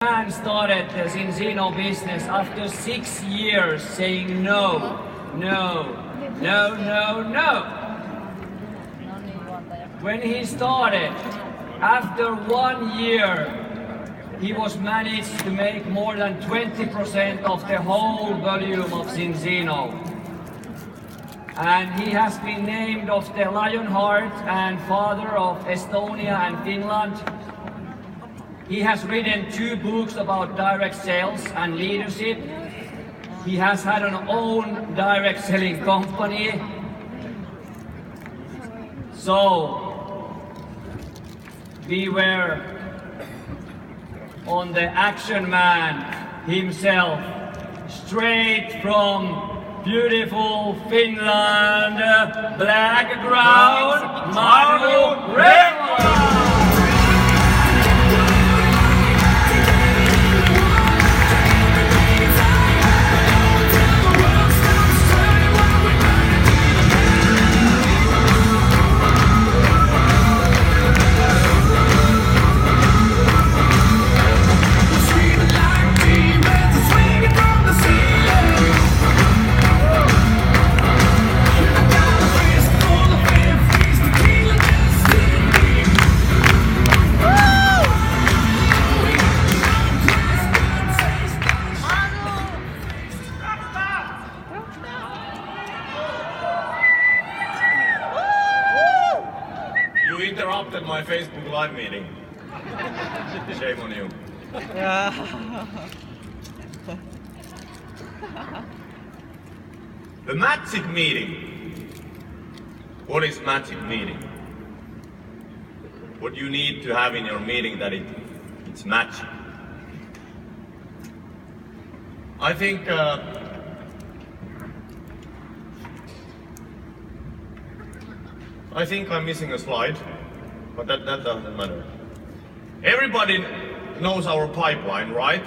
Man started the Zinzino business after 6 years saying no, no, no, no, no. When he started, after 1 year, he was managed to make more than 20% of the whole volume of Zinzino. And he has been named of the Lionheart and father of Estonia and Finland. He has written 2 books about direct sales and leadership. He has had an own direct selling company. So, we were on the action man himself, straight from beautiful Finland, black ground, Manu Rekola! You interrupted my Facebook Live meeting. Shame on you. The magic meeting. What is magic meeting? What you need to have in your meeting that it's magic. I think I'm missing a slide, but that doesn't matter. Everybody knows our pipeline, right?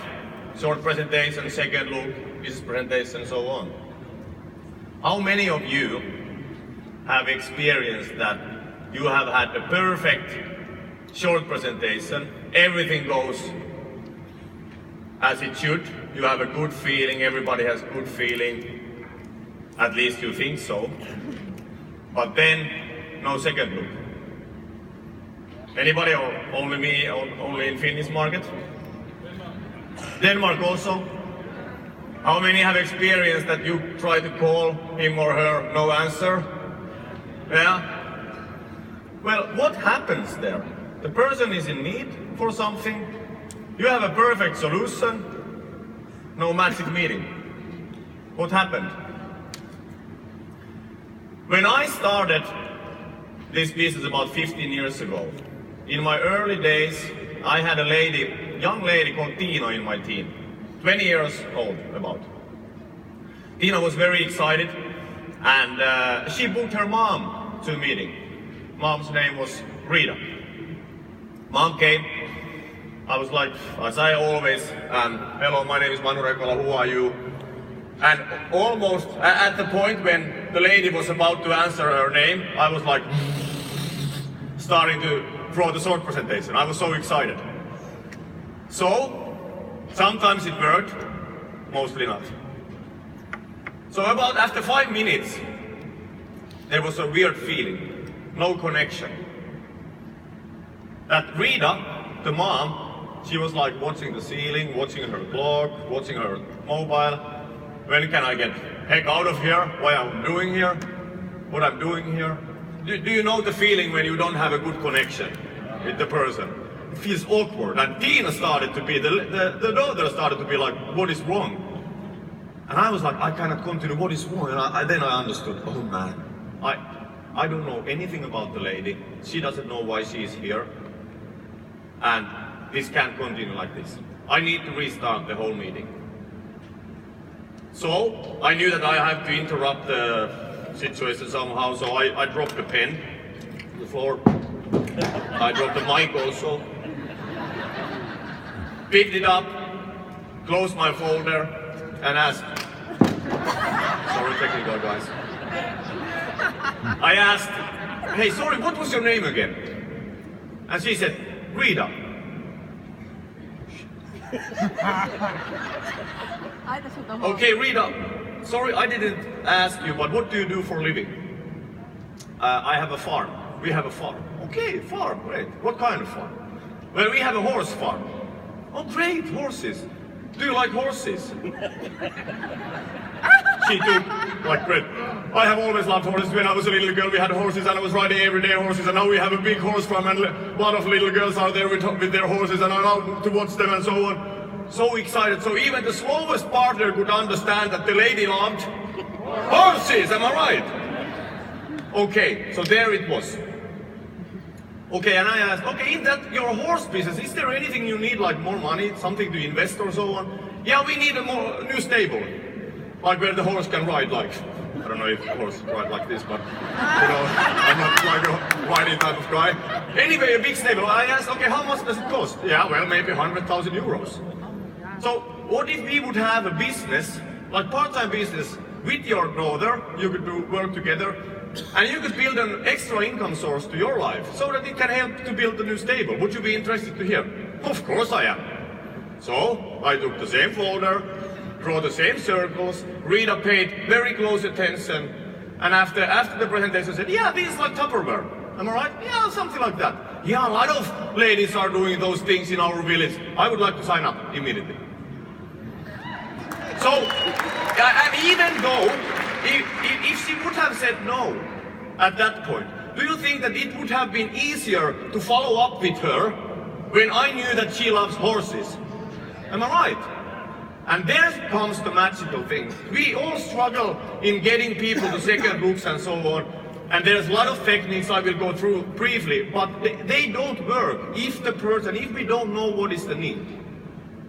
Short presentation, second look, business presentation, and so on. How many of you have experienced that you have had a perfect short presentation, everything goes as it should, you have a good feeling, everybody has good feeling, at least you think so, but then no second look. Anybody or only me, only in Finnish market? Denmark also? How many have experienced that you try to call him or her, no answer? Yeah? Well, what happens there? The person is in need for something, you have a perfect solution, no magic meeting. What happened? When I started this business about 15 years ago, in my early days, I had a young lady called Tina in my team, 20 years old about. Tina was very excited and she booked her mom to a meeting. Mom's name was Rita. Mom came, I was like, as I always am, hello, my name is Manu Rekola, who are you? And almost at the point when the lady was about to answer her name, I was like, starting to throw the short presentation. I was so excited. So, sometimes it worked, mostly not. So about after 5 minutes, there was a weird feeling, no connection. That Rita, the mom, she was like watching the ceiling, watching her clock, watching her mobile. When can I get heck out of here? What I'm doing here? What I'm doing here? Do you know the feeling when you don't have a good connection with the person? It feels awkward. And Tina started to be, the daughter started to be like, what is wrong? And I was like, I cannot continue, what is wrong? And then I understood, oh man, I don't know anything about the lady. She doesn't know why she is here. And this can't continue like this. I need to restart the whole meeting. So I knew that I have to interrupt the situation somehow, so I dropped the pen to the floor. I dropped the mic also. Picked it up, closed my folder, and asked, sorry technical guys. I asked, hey, sorry, what was your name again? And she said, Rita. Okay, Rita, sorry I didn't ask you, but what do you do for a living? I have a farm. We have a farm. Okay, farm, great. What kind of farm? Well, we have a horse farm. Oh, great, horses. Do you like horses? She too, like great. I have always loved horses. When I was a little girl, we had horses and I was riding every day horses, and now we have a big horse farm and a lot of little girls are there with their horses and I'm out to watch them and so on. So excited. So even the slowest partner could understand that the lady loved horses, am I right? Okay, so there it was. Okay, and I asked, okay, in that your horse business, is there anything you need, like more money, something to invest or so on? Yeah, we need a new stable, like where the horse can ride, like, I don't know if the horse ride like this, but, you know, I'm not like a riding type of guy. Anyway, a big stable. I asked, okay, how much does it cost? Yeah, well, maybe 100,000 euros. So, what if we would have a business, like part-time business, with your brother, you could work together, and you could build an extra income source to your life, so that it can help to build a new stable. Would you be interested to hear? Of course I am. So, I took the same folder, draw the same circles, Rita paid very close attention, and after the presentation said, yeah, this is like Tupperware. Am I right? Yeah, something like that. Yeah, a lot of ladies are doing those things in our village. I would like to sign up immediately. So, and even though, if she would have said no at that point, do you think that it would have been easier to follow up with her when I knew that she loves horses? Am I right? And there comes the magical thing. We all struggle in getting people to second books and so on. And there's a lot of techniques I will go through briefly, but they don't work if we don't know what is the need.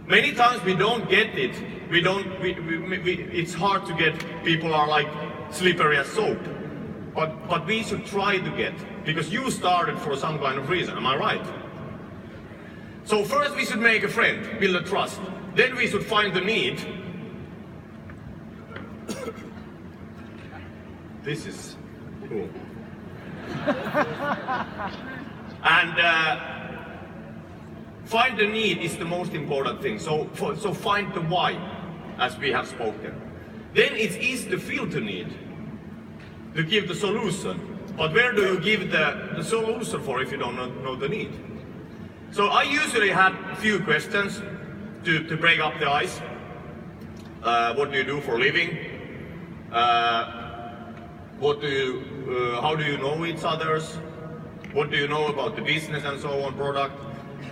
Many times we don't get it. It's hard to get. People are like slippery as soap. But we should try to get, because you started for some kind of reason, am I right? So first we should make a friend, build a trust. Then we should find the need. This is cool. And find the need is the most important thing. So find the why, as we have spoken. Then it's easy to feel the need, to give the solution. But where do you give the solution for if you don't know the need? So I usually have a few questions to break up the ice. What do you do for a living? How do you know each others? What do you know about the business and so on, product?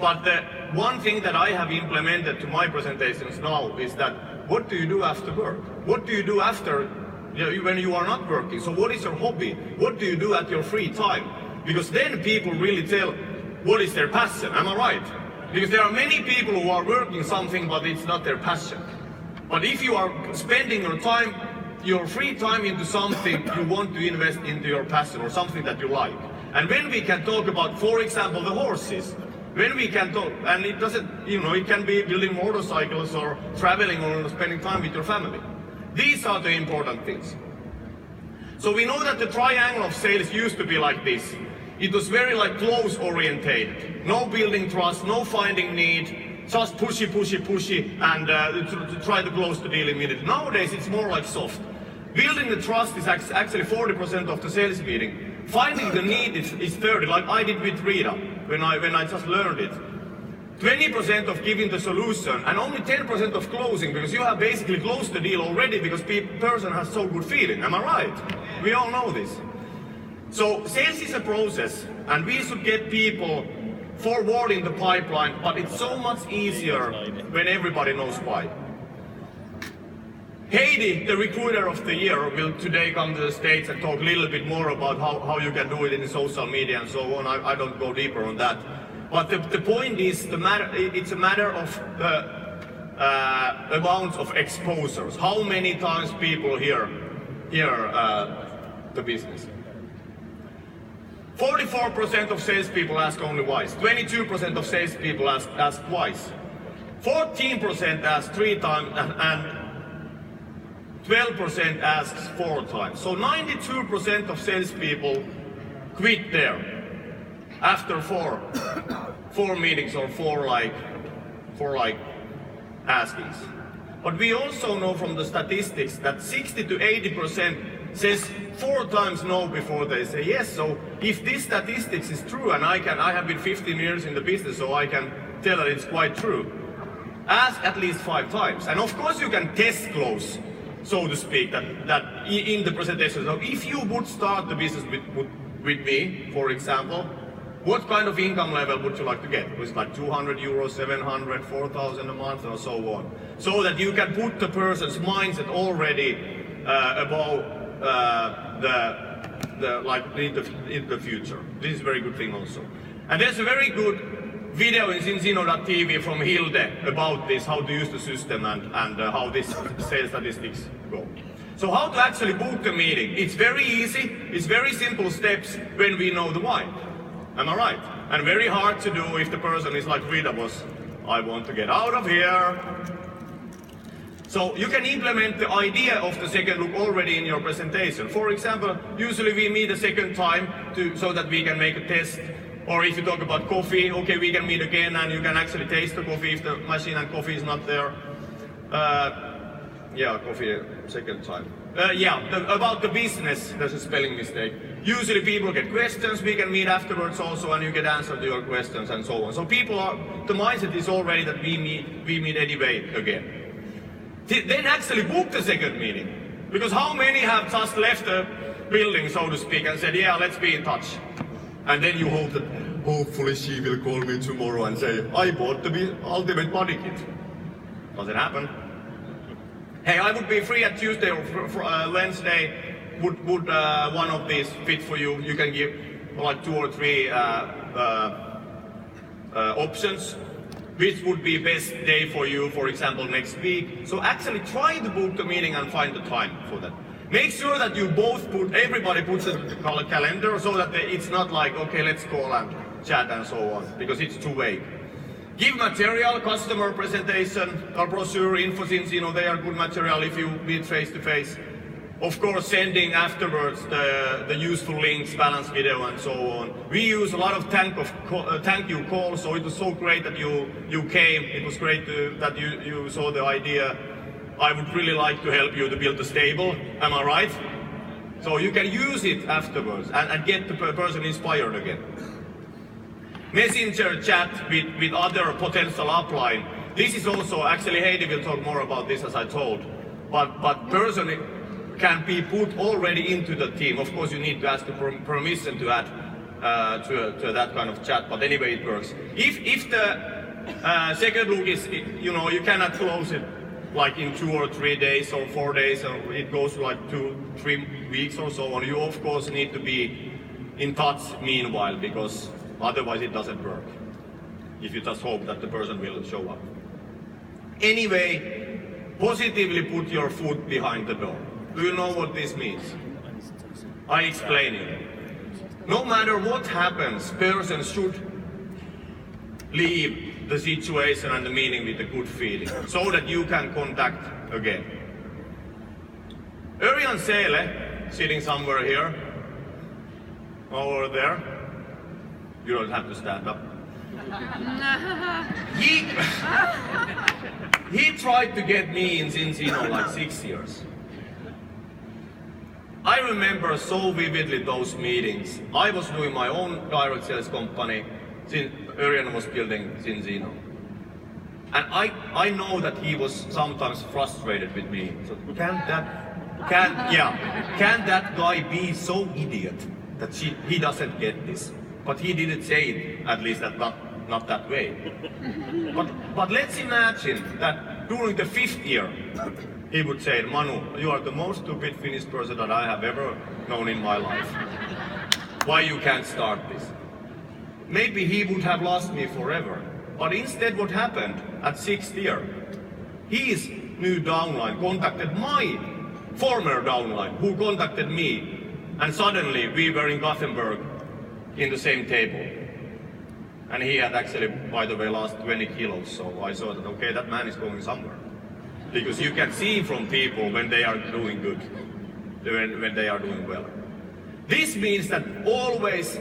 But the one thing that I have implemented to my presentations now is that what do you do after work? What do you do after, when you are not working? So what is your hobby? What do you do at your free time? Because then people really tell what is their passion, am I right? Because there are many people who are working something but it's not their passion. But if you are spending your free time into something you want to invest into your passion or something that you like. And when we can talk about, for example, the horses, when we can talk, and it doesn't, it can be building motorcycles or traveling or spending time with your family. These are the important things. So we know that the triangle of sales used to be like this. It was very like close orientated. No building trust, no finding need, just pushy, and to try to close the deal immediately. Nowadays it's more like soft. Building the trust is actually 40% of the sales meeting. Finding the need is 30, like I did with Rita when I just learned it. 20% of giving the solution and only 10% of closing, because you have basically closed the deal already because person has so good feeling. Am I right? We all know this. So sales is a process, and we should get people forward in the pipeline, but it's so much easier when everybody knows why. Heidi, the recruiter of the year, will today come to the States and talk a little bit more about how you can do it in social media and so on. I don't go deeper on that. But the point is, it's a matter of amount of exposures. How many times people hear the business? 44% of salespeople ask only once. 22% of salespeople ask twice. 14% ask 3 times, and 12% asks 4 times. So 92% of salespeople quit there after four meetings or four askings. But we also know from the statistics that 60 to 80% says 4 times no before they say yes. So if this statistics is true, and I have been 15 years in the business, so I can tell that it's quite true, ask at least 5 times. And of course you can test close, so to speak, that in the presentation. So if you would start the business with me, for example, what kind of income level would you like to get? Was it like 200 euros, 700, 4,000 a month, or so on? So that you can put the person's mindset already about in the future. This is a very good thing also. And there's a very good video in Zinzino.tv from Hilde about this, how to use the system and how this sales statistics go. So how to actually book the meeting? It's very easy, it's very simple steps when we know the why. Am I right? And very hard to do if the person is like Rita was, I want to get out of here. So you can implement the idea of the second look already in your presentation. For example, usually we meet a second time so that we can make a test. Or if you talk about coffee, okay, we can meet again and you can actually taste the coffee if the machine and coffee is not there. Yeah, coffee second time. About the business, there's a spelling mistake. Usually people get questions, we can meet afterwards also and you get answer to your questions and so on. So the mindset is already that we meet anyway again. Then actually book the second meeting. Because how many have just left the building, so to speak, and said, yeah, let's be in touch. And then you hope that, hopefully she will call me tomorrow and say, I bought the ultimate body kit. Does it happen? Hey, I would be free at Tuesday or Wednesday. Would one of these fit for you? You can give like 2 or 3 options. Which would be best day for you, for example, next week. So actually try to book the meeting and find the time for that. Make sure that you both everybody puts a calendar so that it's not like, okay, let's call and chat and so on, because it's too vague. Give material, customer presentation, or brochure, info, Zinzino, they are good material if you meet face to face. Of course, sending afterwards the useful links, balance video, and so on. We use a lot of thank you calls, so it was so great that you came. It was great that you saw the idea. I would really like to help you to build a stable. Am I right? So you can use it afterwards and get the person inspired again. Messenger chat with other potential upline. This is also, actually Heidi will talk more about this as I told, but person can be put already into the team. Of course you need to ask the permission to add to that kind of chat, but anyway it works. If the second look is, you cannot close it like in 2 or 3 days or 4 days, or it goes to like 2-3 weeks or so on, you of course need to be in touch meanwhile, because otherwise it doesn't work. If you just hope that the person will show up. Anyway, positively put your foot behind the door. Do you know what this means? I explain it. No matter what happens, person should leave the situation and the meeting with a good feeling, so that you can contact again. Örjan Seele, sitting somewhere here, over there. You don't have to stand up. He tried to get me in Zinzino like 6 years. I remember so vividly those meetings. I was doing my own direct sales company. Örjan was building Zinzino. And I know that he was sometimes frustrated with me. So can that guy be so idiot that he doesn't get this? But he didn't say it, at least not that way. But let's imagine that during the 5th year, he would say, Manu, you are the most stupid Finnish person that I have ever known in my life. Why you can't start this? Maybe he would have lost me forever. But instead what happened at 6th year? His new downline contacted my former downline, who contacted me. And suddenly we were in Gothenburg in the same table. And he had actually, by the way, lost 20 kilos. So I saw that, okay, that man is going somewhere. Because you can see from people when they are doing good, when they are doing well. This means that always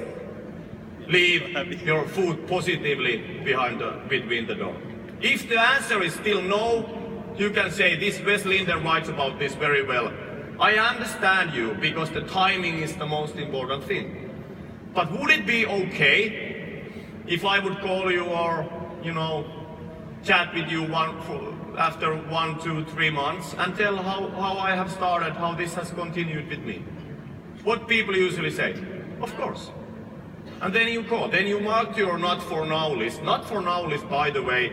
leave your foot positively between the door. If the answer is still no, you can say this Wes Linden writes about this very well. I understand you because the timing is the most important thing. But would it be okay if I would call you or, chat with you after 1, 2, 3 months and tell how I have started, how this has continued with me? What people usually say? Of course. And then you call, then you mark your not for now list. Not for now list, by the way,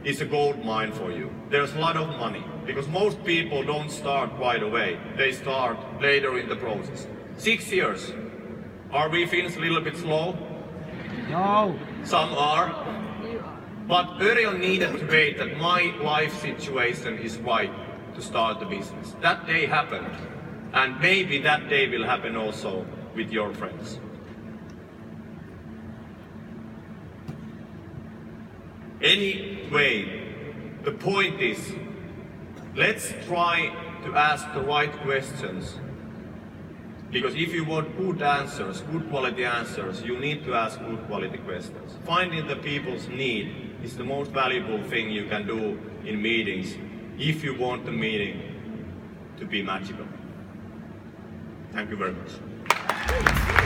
is a gold mine for you. There's a lot of money because most people don't start right away. They start later in the process. 6 years. Are we Finns a little bit slow? No. Some are. But Örjan needed to wait that my life situation is right to start the business. That day happened. And maybe that day will happen also with your friends. Anyway, the point is, let's try to ask the right questions. Because if you want good answers, good quality answers, you need to ask good quality questions. Finding the people's need is the most valuable thing you can do in meetings if you want the meeting to be magical. Thank you very much.